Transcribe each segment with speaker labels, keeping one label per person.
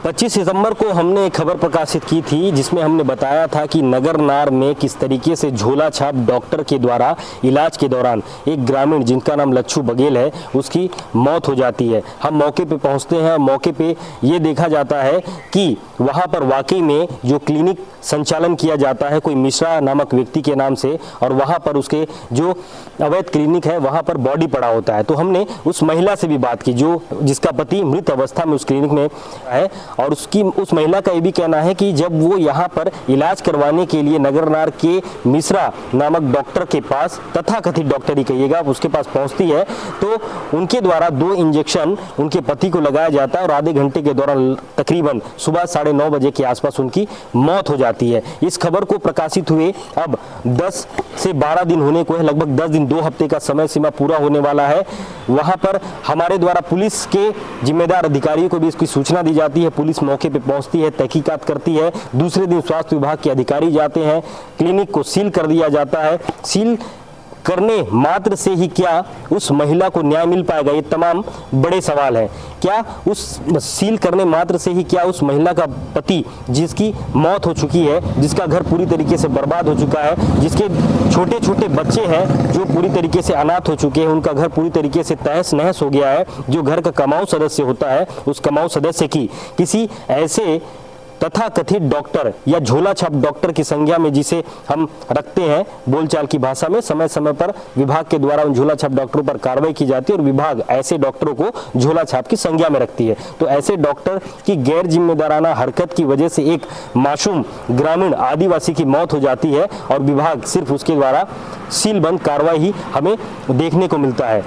Speaker 1: 25 सितंबर को हमने एक खबर प्रकाशित की थी जिसमें हमने बताया था कि नगरनार में किस तरीके से झोला छाप डॉक्टर के द्वारा इलाज के दौरान एक ग्रामीण जिनका नाम लच्छू बघेल है उसकी मौत हो जाती है। हम मौके पे पहुंचते हैं। मौके पे ये देखा जाता है कि वहां पर वाकई में जो क्लिनिक संचालन किया जाता है कोई मिश्रा नामक व्यक्ति के नाम से, और वहां पर उसके जो अवैध क्लिनिक है वहां पर बॉडी पड़ा होता है। तो हमने उस महिला से भी बात की जो जिसका पति मृत अवस्था में उस क्लिनिक में है, और उस महिला का ये भी कहना है कि जब वो यहाँ पर इलाज करवाने के लिए नगरनार के मिश्रा नामक डॉक्टर के पास, तथाकथित डॉक्टर ही कहिएगा, उसके पास पहुंचती है तो उनके द्वारा 2 इंजेक्शन उनके पति को लगाया जाता है और आधे घंटे के दौरान तकरीबन सुबह 9:30 बजे के आसपास उनकी मौत हो जाती है। इस खबर को प्रकाशित हुए अब 10 से 12 दिन होने को है, लगभग 10 दिन 2 हफ्ते का समय सीमा पूरा होने वाला है। वहां पर हमारे द्वारा पुलिस के जिम्मेदार अधिकारियों को भी इसकी सूचना दी जाती है। पुलिस मौके पे पहुंचती है, तहकीकात करती है। दूसरे दिन स्वास्थ्य विभाग के अधिकारी जाते हैं, क्लिनिक को सील कर दिया जाता है। सील करने मात्र से ही क्या उस महिला को न्याय मिल पाएगा, ये तमाम बड़े सवाल हैं। क्या उस सील करने मात्र से ही क्या उस महिला का पति जिसकी मौत हो चुकी है, जिसका घर पूरी तरीके से बर्बाद हो चुका है, जिसके छोटे छोटे बच्चे हैं जो पूरी तरीके से अनाथ हो चुके हैं, उनका घर पूरी तरीके से तहस नहस हो गया है, जो घर का कमाऊ सदस्य होता है उस कमाऊ सदस्य की किसी ऐसे तथाकथित डॉक्टर या झोला छाप डॉक्टर की संज्ञा में, जिसे हम रखते हैं बोलचाल की भाषा में, समय समय पर विभाग के द्वारा उन झोला छाप डॉक्टरों पर कार्रवाई की जाती है और विभाग ऐसे डॉक्टरों को झोला छाप की संज्ञा में रखती है। तो ऐसे डॉक्टर की गैर जिम्मेदाराना हरकत की वजह से एक मासूम ग्रामीण आदिवासी की मौत हो जाती है और विभाग सिर्फ उसके द्वारा सीलबंद कार्रवाई ही हमें देखने को मिलता है।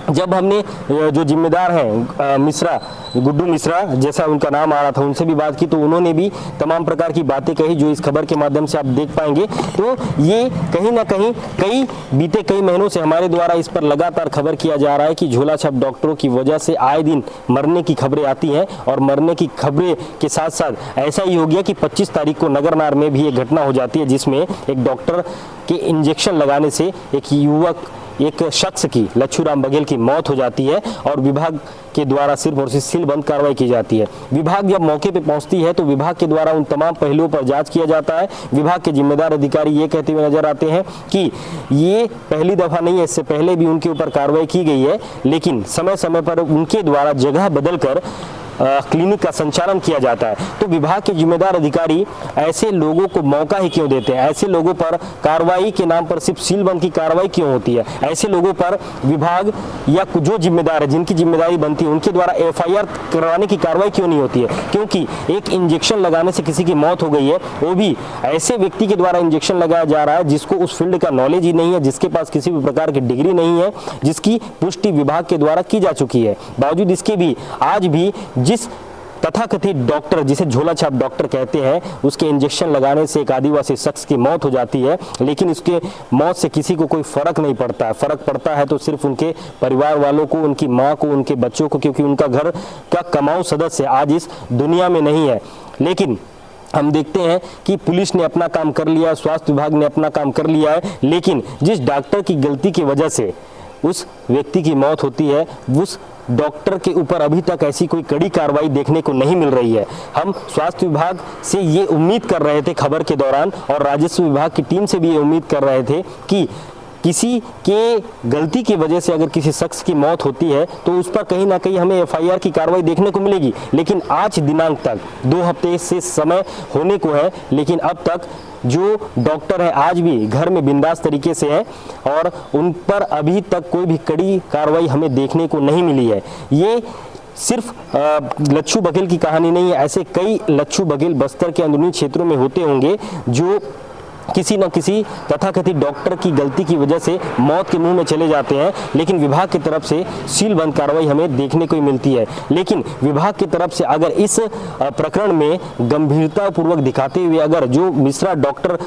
Speaker 1: जब हमने जो जिम्मेदार हैं मिश्रा, गुड्डू मिश्रा जैसा उनका नाम आ रहा था, उनसे भी बात की तो उन्होंने भी तमाम प्रकार की बातें कही जो इस खबर के माध्यम से आप देख पाएंगे। तो ये कहीं ना कहीं बीते कई महीनों से हमारे द्वारा इस पर लगातार खबर किया जा रहा है कि झोला छाप डॉक्टरों की वजह से आए दिन मरने की खबरें आती हैं, और मरने की खबरें के साथ साथ ऐसा ही हो गया कि 25 तारीख को नगरनार में भी एक घटना हो जाती है जिसमें एक डॉक्टर के इंजेक्शन लगाने से एक शख्स की, लच्छू राम बघेल की मौत हो जाती है और विभाग के द्वारा सिर्फ और सिर्फ सीलबंद कार्रवाई की जाती है। विभाग जब मौके पे पहुंचती है तो विभाग के द्वारा उन तमाम पहलुओं पर जांच किया जाता है। विभाग के जिम्मेदार अधिकारी ये कहते हुए नजर आते हैं कि ये पहली दफा नहीं है, इससे पहले भी उनके ऊपर कार्रवाई की गई है, लेकिन समय समय पर उनके द्वारा जगह बदलकर क्लिनिक का संचालन किया जाता है। तो विभाग के जिम्मेदार अधिकारी ऐसे लोगों को मौका ही क्यों देते हैं? ऐसे लोगों पर कार्रवाई के नाम पर सिर्फ सीलबंद की कार्रवाई क्यों होती है? ऐसे लोगों पर विभाग या जो जिम्मेदार है, जिनकी जिम्मेदारी बनती है, उनके द्वारा एफआईआर करवाने की कार्रवाई क्यों नहीं होती है? क्योंकि एक इंजेक्शन लगाने से किसी की मौत हो गई है, वो भी ऐसे व्यक्ति के द्वारा इंजेक्शन लगाया जा रहा है जिसको उस फील्ड का नॉलेज ही नहीं है, जिसके पास किसी भी प्रकार की डिग्री नहीं है, जिसकी पुष्टि विभाग के द्वारा की जा चुकी है। बावजूद इसके भी आज भी जिस तथाकथित डॉक्टर, जिसे झोला छाप डॉक्टर कहते हैं, उसके इंजेक्शन लगाने से एक आदिवासी शख्स की मौत हो जाती है, लेकिन उसके मौत से किसी को कोई फर्क नहीं पड़ता है। फर्क पड़ता है तो सिर्फ उनके परिवार वालों को, उनकी माँ को, उनके बच्चों को, क्योंकि उनका घर का कमाऊ सदस्य आज इस दुनिया में नहीं है। लेकिन हम देखते हैं कि पुलिस ने अपना काम कर लिया, स्वास्थ्य विभाग ने अपना काम कर लिया है, लेकिन जिस डॉक्टर की गलती की वजह से उस व्यक्ति की मौत होती है, उस डॉक्टर के ऊपर अभी तक ऐसी कोई कड़ी कार्रवाई देखने को नहीं मिल रही है। हम स्वास्थ्य विभाग से ये उम्मीद कर रहे थे खबर के दौरान, और राजस्व विभाग की टीम से भी ये उम्मीद कर रहे थे कि किसी के गलती की वजह से अगर किसी शख्स की मौत होती है तो उस पर कहीं ना कहीं हमें एफआईआर की कार्रवाई देखने को मिलेगी। लेकिन आज दिनांक तक 2 हफ्ते से समय होने को है, लेकिन अब तक जो डॉक्टर है आज भी घर में बिंदास तरीके से है और उन पर अभी तक कोई भी कड़ी कार्रवाई हमें देखने को नहीं मिली है। ये सिर्फ लच्छू बघेल की कहानी नहीं है, ऐसे कई लच्छू बघेल बस्तर के अंदरूनी क्षेत्रों में होते होंगे जो किसी न किसी तथाकथित डॉक्टर की गलती की वजह से मौत के मुंह में चले जाते हैं, लेकिन विभाग की तरफ से सीलबंद कार्रवाई हमें देखने को ही मिलती है। लेकिन विभाग की तरफ से अगर इस प्रकरण में गंभीरता पूर्वक दिखाते हुए अगर जो मिश्रा डॉक्टर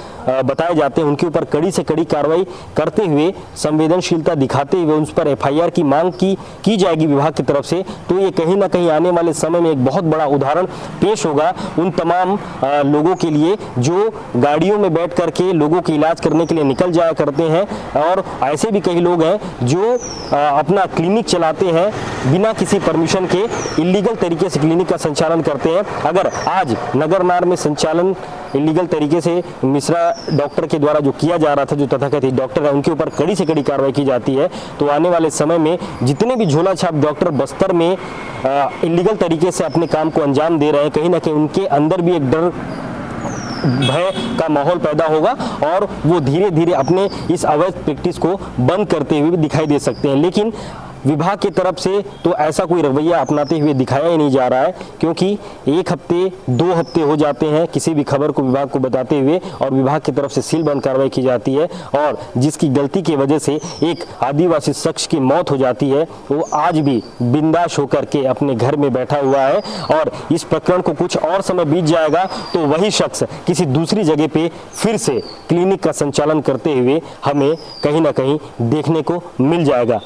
Speaker 1: बताए जाते हैं उनके ऊपर कड़ी से कड़ी कार्रवाई करते हुए, संवेदनशीलता दिखाते हुए उस पर एफआईआर की मांग की जाएगी विभाग की तरफ से, तो ये कहीं ना कहीं आने वाले समय में एक बहुत बड़ा उदाहरण पेश होगा उन तमाम लोगों के लिए जो गाड़ियों में बैठकर करके लोगों की इलाज करने के लिए निकल जाया करते हैं। और ऐसे भी कई लोग हैं जो अपना क्लिनिक चलाते हैं बिना किसी परमिशन के, इलीगल तरीके से क्लिनिक का संचालन करते हैं। अगर आज नगरनार में संचालन इलीगल तरीके से मिश्रा डॉक्टर के द्वारा जो किया जा रहा था, जो तथाकथित डॉक्टर है उनके ऊपर कड़ी से कड़ी कार्रवाई की जाती है, तो आने वाले समय में जितने भी झोला छाप डॉक्टर बस्तर में इलीगल तरीके से अपने काम को अंजाम दे रहे हैं, कहीं ना कहीं उनके अंदर भी एक डर भय का माहौल पैदा होगा और वो धीरे धीरे अपने इस अवैध प्रैक्टिस को बंद करते हुए भी दिखाई दे सकते हैं। लेकिन विभाग की तरफ से तो ऐसा कोई रवैया अपनाते हुए दिखाया ही नहीं जा रहा है, क्योंकि 1 हफ्ते 2 हफ्ते हो जाते हैं किसी भी खबर को विभाग को बताते हुए और विभाग की तरफ से सीलबंद कार्रवाई की जाती है, और जिसकी गलती की वजह से एक आदिवासी शख्स की मौत हो जाती है, वो आज भी बिंदास होकर के अपने घर में बैठा हुआ है। और इस प्रकरण को कुछ और समय बीत जाएगा तो वही शख्स किसी दूसरी जगह पे फिर से क्लिनिक का संचालन करते हुए हमें कहीं ना कहीं देखने को मिल जाएगा।